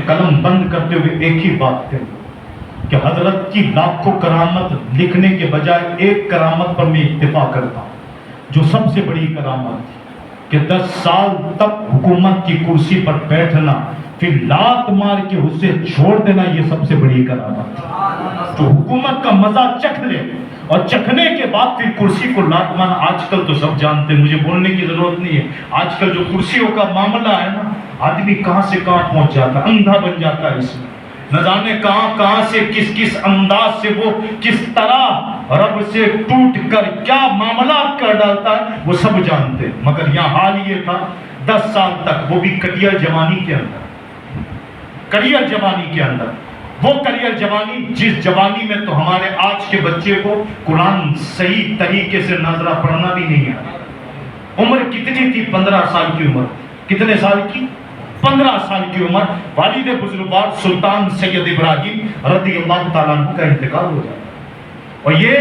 قلم بند کرتے ہوئے ایک ہی بات کہی کہ حضرت کی لاکھوں کرامت لکھنے کے بجائے ایک کرامت پر میں اکتفا کرتا ہوں، جو سب سے بڑی کرامت تھی کہ 10 سال تک حکومت کی کرسی پر بیٹھنا، پھر لات مار کے اسے چھوڑ دینا، یہ سب سے بڑی کرامت تھی۔ جو حکومت کا مزہ چکھ لے اور چکھنے کے بعد پھر کرسی کو لات مارنا، آج کل تو سب جانتے ہیں، مجھے بولنے کی ضرورت نہیں ہے، آج کل جو کرسیوں کا معاملہ ہے نا، آدمی کہاں سے کہاں پہنچ جاتا ہے، اندھا بن جاتا ہے اس میں، نہ جانے کہاں سے کس انداز سے وہ کس طرح رب سے ٹوٹ کر کیا معاملات کر ڈالتا ہے، وہ سب جانتے ہیں۔ مگر یہاں حال یہ تھا 10 سال تک، وہ بھی کریئر جوانی کے اندر، کریئر جوانی کے اندر، وہ کریئر جوانی جس جوانی میں تو ہمارے آج کے بچے کو قرآن صحیح طریقے سے ناظرہ پڑھنا بھی نہیں آتا۔ عمر کتنی تھی؟ 15 سال کی عمر۔ کتنے سال کی؟ 15 سال کی عمر۔ والد بزرگوار سلطان سید ابراہیم رضی اللہ تعالیٰ عنہ کا انتقال ہو جاتا، اور یہ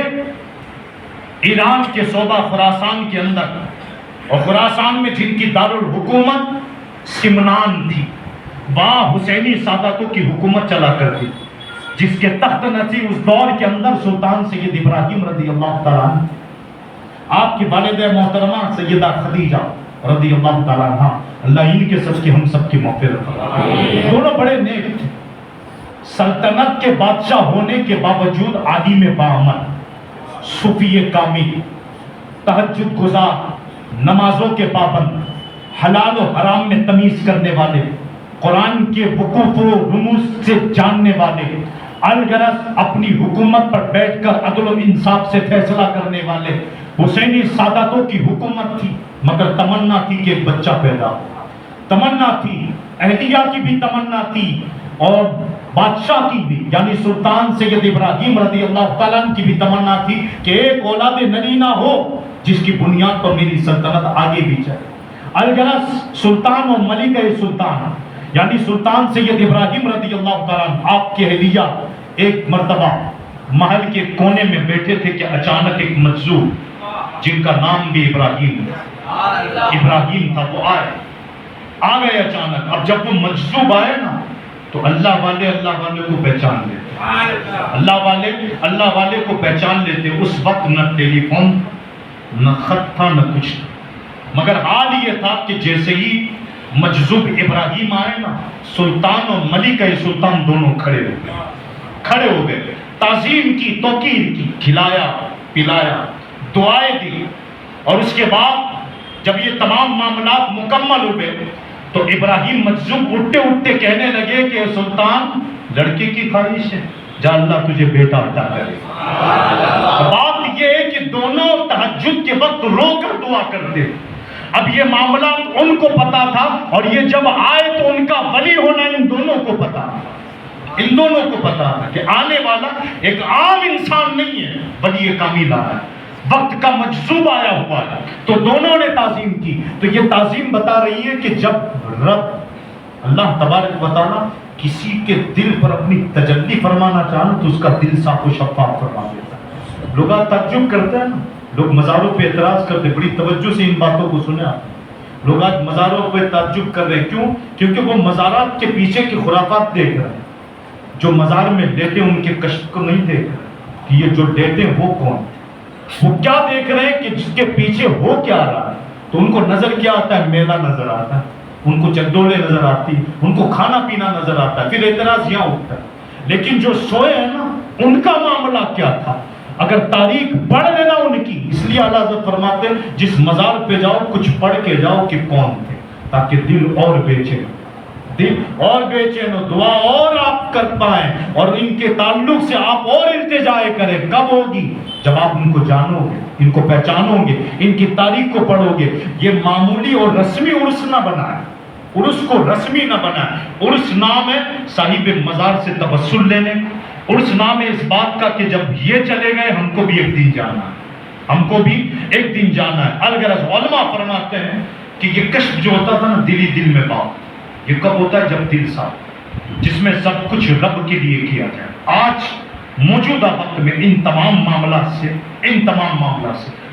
ایران کے صوبہ خراسان کے اندر، اور خراسان میں جن کی دارالحکومت سمنان تھی، وہاں حسینی ساداتوں کی حکومت چلا کرتی، جس کے تخت نشین اس دور کے اندر سلطان سید ابراہیم رضی اللہ تعالیٰ عنہ، آپ کی والدہ محترمہ سیدہ خدیجہ رضی اللہ تعالیٰ عنہ، اللہ ان کے سچ کی ہم سب کی مغفرت فرمائے۔ دونوں بڑے نیک تھے، سلطنت کے بادشاہ ہونے کے باوجود عالم باعمل، صوفی کامل، تہجد گزار، نمازوں کے پابند، حلال و حرام میں تمیز کرنے والے، قرآن کے وقوف و رموز سے جاننے والے، الغرض اپنی حکومت پر بیٹھ کر عدل و انصاف سے فیصلہ کرنے والے، حسینی ساداتوں کی حکومت تھی، مگر تمنا تھی کہ ایک بچہ پیدا ہو، تمنا تھی، اہلیہ کی بھی تمنا تھی، اور بادشاہ کی بھی، یعنی سلطان سید ابراہیم رضی اللہ تعالیٰ عنہ کی بھی تمنا تھی کہ ایک اولاد نرینہ ہو جس کی بنیاد پر میری سلطنت آگے بھی چلے۔ الغرض سلطان و ملکہ سلطان، یعنی سلطان سید ابراہیم رضی اللہ تعالیٰ عنہ، آپ کے اہلیہ ایک مرتبہ محل کے کونے میں بیٹھے تھے کہ اچانک ایک مجذوب جن کا نام بھی ابراہیم تھا، وہ آ گئے اچانک۔ اب جب وہ مجذوب آئے نا تو اللہ والے کو پہچان لیتے، اللہ والے کو پہچان لیتے۔ اس وقت نہ ٹیلی فون، نہ خط تھا، نہ کچھ تھا، مگر حال یہ تھا کہ جیسے ہی مجذوب ابراہیم آئے نا، سلطان اور ملکہ سلطان دونوں کھڑے ہو گئے، تعظیم کی، توقیر کی، کھلایا پلایا، دعائیں دی، اور اس کے بعد جب یہ تمام معاملات مکمل ہوئے تو ابراہیم مجذوب اٹھتے کہنے لگے کہ سلطان، لڑکے کی خواہش ہے، جا اللہ تجھے بیٹا عطا کرے۔ بات یہ ہے کہ دونوں تہجد کے وقت رو کر دعا کرتے۔ اب یہ معاملہ ان کو پتا تھا، اور یہ جب آئے تو ان کا ولی ہونا ان دونوں کو پتا تھا کہ آنے والا ایک عام انسان نہیں ہے، ولی کامل آیا ہے، وقت کا مجذوب آیا ہوا ہے۔ تو دونوں نے تعظیم کی۔ تو یہ تعظیم بتا رہی ہے کہ جب رب اللہ تبارک و تعالیٰ کسی کے دل پر اپنی تجلی فرمانا چاہنا تو اس کا دل صاف و شفاف فرما دیتا ہے۔ لوگ آج تعجب کرتے ہیں نا، لوگ مزاروں پہ اعتراض کرتے، بڑی توجہ سے ان باتوں کو سنیں آپ۔ لوگ آج مزاروں پہ تعجب کر رہے ہیں، کیوں؟ کیونکہ وہ مزارات کے پیچھے کی خرافات دیکھ رہے ہیں۔ جو مزار میں لیٹے ان کے کشف کو نہیں دیکھ رہے کہ یہ جو لیٹے وہ کون، وہ کیا دیکھ رہے ہیں کہ جس کے پیچھے ہو کیا رہا ہے۔ تو ان کو نظر کیا آتا ہے؟ میلہ نظر آتا ہے، ان کو چکڈولے نظر آتی، ان کو کھانا پینا نظر آتا ہے، پھر اعتراض یہاں اٹھتا ہے۔ لیکن جو سوئے ہیں نا، ان کا معاملہ کیا تھا؟ اگر تاریخ پڑھ لینا ان کی، اس لیے اعلیٰ حضرت فرماتے ہیں جس مزار پہ جاؤ کچھ پڑھ کے جاؤ کہ کون تھے، تاکہ دل اور بے چین ہو، دعا اور آپ کر پائیں، اور ان کے تعلق سے آپ اور التجائے کریں۔ کب ہوگی؟ جب آپ ان کو جانو گے، ان کو پہچانو گے، ان کی تاریخ کو پڑھو گے۔ یہ معمولی اور رسمی عرس نہ بنائے، عرس کو رسمی نہ بنائے۔ عرس نام ہے صاحب مزار سے تبسل لینے، عرس نام ہے اس بات کا کہ جب یہ چلے گئے ہم کو بھی ایک دن جانا ہے، الغرض علماء فرماتے ہیں کہ یہ کشف جو ہوتا تھا نا دل میں بات، یہ کب ہوتا ہے؟ جب دل صاف، جس میں سب کچھ رب کے لیے کیا جائے۔ آج موجودہ وقت میں ان تمام معاملات سے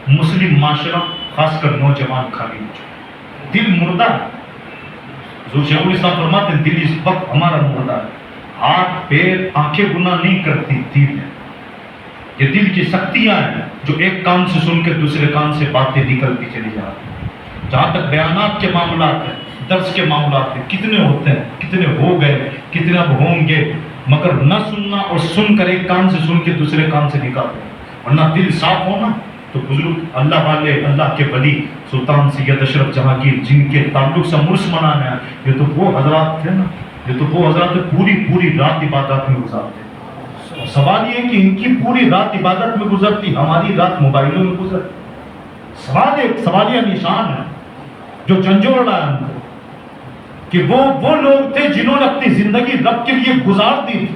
مسلم معاشرہ خاص کر نوجوان خالی ہو چکے، دل مردہ ہے۔ जो शेखुल इस्लाम फरमाते हैं दिल इस वक्त हमारा मुर्दा है, हाथ पैर आंखें गुनाह नहीं करती, दिल है। ये दिल की शक्तियां हैं जो एक कान से सुन के दूसरे कान से बातें निकलती चली जा रही है। जहां तक बयानात के मामलात है, दर्स के मामलात है, कितने होते हैं, कितने हो गए, कितने अब होंगे, मगर न सुनना और सुनकर एक कान से सुन के दूसरे कान से निकालते हैं। वरना दिल साफ होना तो बुजुर्ग अल्लाह वाले, अल्लाह के वली सुल्तान सैयद अशरफ जहांगीर जिनके ताल्लुक से मुर्स मनाना है, ये तो वो हजरात थे ना, ये तो वो हजरात पूरी पूरी रात इबादत में गुजारते। सवाल ये है कि इनकी पूरी रात इबादत में गुजरती, हमारी रात मोबाइलों में गुजरती। सवाल एक सवालिया निशान है जो झंझोड़ रहा है हमको कि वो लोग थे जिन्होंने अपनी जिंदगी रब के लिए गुजार दी थी,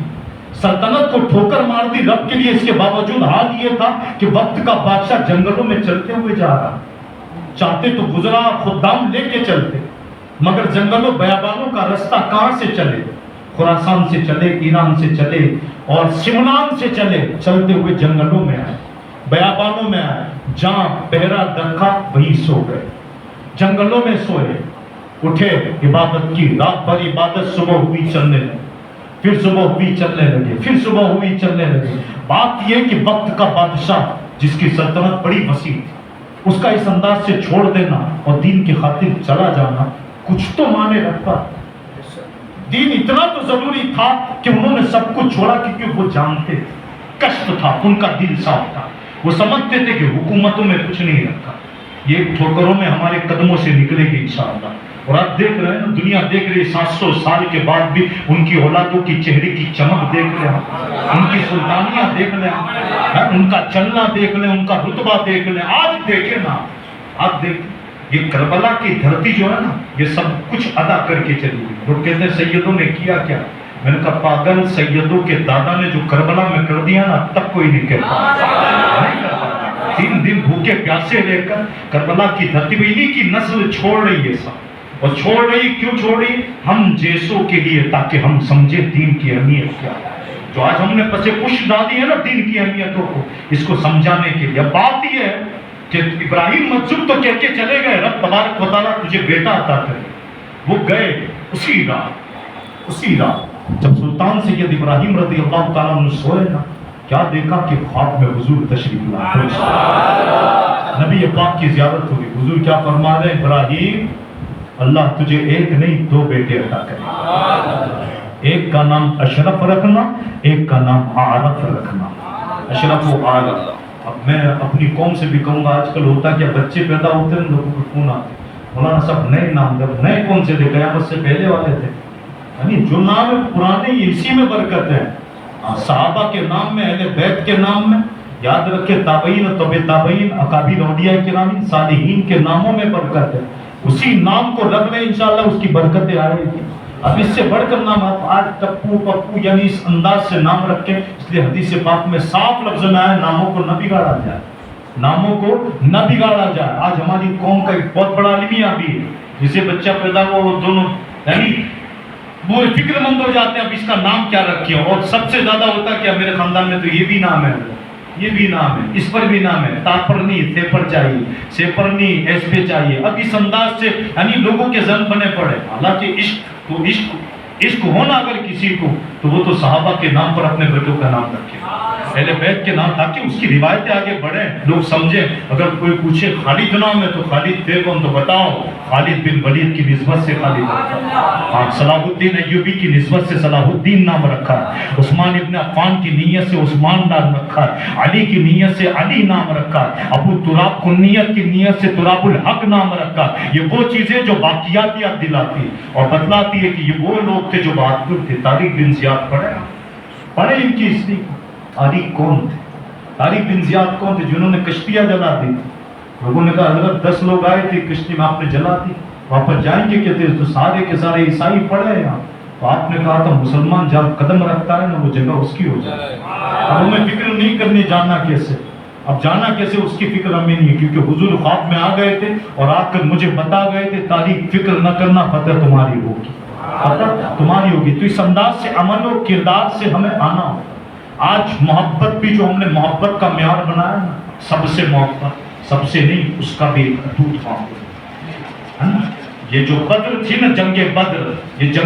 सल्तनत को ठोकर मार दी रब के लिए। इसके बावजूद हाल ये था कि वक्त का बादशाह जंगलों में चलते हुए जा रहा, चाहते तो गुजरा खुदाम लेके चलते, मगर जंगलों बयाबानों का रास्ता कहां से चले, खुरासान से चले, ईरान से चले और सिमनान से चले, चलते हुए जंगलों में आए, बयाबानों में आए, जहां पहरा रखा वहीं सो गए, जंगलों में सोए, उठे इबादत की, रात भर इबादत, सुबह हुई चलने लगे, फिर सुबह हुई चलने लगे, फिर सुबह हुई चलने लगे। बात यह कि वक्त का बादशाह जिसकी सल्तनत बड़ी वसी थी, उसका इस अंदाज से छोड़ देना और दीन की खातिर चला जाना कुछ तो माने रखता। दीन इतना तो जरूरी था कि उन्होंने सब कुछ छोड़ा, क्योंकि वो जानते थे कष्ट था, उनका दिल साफ था, वो समझते थे कि हुकूमतों में कुछ नहीं रखा, ये ठोकरों में हमारे कदमों से निकलेगी इंशाअल्लाह। और आप देख रहे हैं, दुनिया देख रही है, 700 साल के बाद भी उनकी औलादों की चेहरे की चमक देख रहे हैं, उनकी सुल्तानियां देख लें, उनका चलना देख लें, उनका रुतबा देख लें। आज देखे ना, आप देख, ये करबला की धरती जो है ना, ये सब कुछ अदा करके चली गई। लोग कहते हैं सैयदों ने किया क्या, मैंने कहा पागल, सैयदों के दादा ने जो करबला में कर दिया ना, तब कोई नहीं कर पाता। 3 दिन भूखे प्यासे लेकर करबला की धरती पे इन्हीं की नस्ल छोड़ रही है सब, और छोड़ रही, क्यों छोड़ रही, हम जैसों के लिए, ताकि हम समझे दीन की अहमियत क्या है। जो आज हमने पसे पुश डाली है ना दीन की अहमियतों को, इसको समझाने के लिए। बात यह है कि इब्राहिम मंसूर तो कह के चले गए, रब तबारक व तआला तुझे बेटा अता करे, वो गए उसी रात जब सुल्तान सैयद इब्राहिम रज़ी अल्लाह तआला अन्हु सोए ना, क्या देखा कि ख्वाब में हुजूर तशरीफ लाए, नबी पाक की ज़ियारत हुई। हुजूर क्या फरमा रहे, इब्राहिम अल्लाह तुझे एक नहीं 2 बेटे अता करे, एक का नाम अशरफ रखना, एक का नाम आरफ रखना, अशरफ व आरफ। अब मैं अपनी कौम से भी कहूँगा, आजकल होता क्या, बच्चे पैदा होते हैं, लोगों को फोन आते, मौलाना सब नए नाम, जब नए कौन से थे, क़यामत से पहले वाले थे, यानी जो नाम है पुराने, इसी में बरकत है। सहाबा के नाम में, अहले बैत के नाम में, याद रखे, ताबईन, तबे ताबईन, अकाबीर औलिया किराम, सालिहीन के नामों में बरकत है। उसी नाम को रख ले, इंशाअल्लाह उसकी बरकतें आएगी। अब इससे बढ़कर नाम आप आज टप्पू पप्पू यानी इस अंदाज से नाम रखें, इसलिए हदीस पाक में साफ लफ्ज में आया, नामों को न बिगाड़ा जाए, नामों को न बिगाड़ा जाए। आज हमारी कौम का एक बहुत बड़ा अलमिया भी है, जिसे बच्चा पैदा हुआ वो दोनों यानी वो फिक्रमंद हो जाते हैं, अब इसका नाम क्या रखे। और सबसे ज्यादा होता क्या, मेरे खानदान में तो ये भी नाम है, ये भी नाम है, इस पर भी नाम है, तापरनी सेपर चाहिए, सेपरनी एस पे चाहिए। अब इस अंदाज से यानी लोगों के जन बने पड़े। हालांकि इश्क तो इश्क होना अगर किसी को, तो वो तो सहाबा के नाम पर अपने बेटों का नाम रखे, अहले बैत के नाम, ताकि उसकी रिवायतें आगे बढ़े, लोग समझे। अगर कोई पूछे खालिद नाम है तो खालिद थे कौन, तो बताओ खालिद बिन वलीद की निस्बत से खालिद, हाँ, सलाहुद्दीन अय्यूबी की निस्बत से सलाहुद्दीन नाम रखा है, उस्मान इब्न अफ़्फ़ान की नीयत से उस्मान नाम रखा है, अली की नीयत से अली नाम रखा है, अबू तुराब कुन्नियत की नीयत से तुराबुल हक नाम रखा। ये वो चीजें जो बाकियात याद दिलाती और बतलाती है कि ये वो लोग थे जो बहादुर थे। तारिक बिन ज़ियाद पढ़े इनकी हिस्ट्री। तारिक कौन थे, तारिक बिन ज़ियाद कौन थे, जिन्होंने कश्तियां जला दी। लोगों ने कहा हज़रत 10 लोग आए थे कश्ती में, आपने जला दी, वापस जाएंगे कहते, तो सारे के सारे ईसाई पड़े यहाँ। तो आपने कहा था मुसलमान जब कदम रखता है ना, वो जगह उसकी हो जाए। अब हमें फिक्र नहीं करनी जाना कैसे, अब जाना कैसे उसकी फिक्र हमें नहीं है, क्योंकि हुजूर ख्वाब में आ गए थे और आकर मुझे बता गए थे, तारीख फिक्र न करना, फतह तुम्हारी होगी, फतह तुम्हारी होगी। तो इस अंदाज से, अमल और किरदार से हमें आना हो। आज मोहब्बत भी जो हमने मोहब्बत का म्यार बनाया ना, सबसे मोहब्बत, सबसे नहीं, उसका भी एक अटूट मामला है ना। یہ جو بدر تھی نا، جنگ بدر، یہ جنگ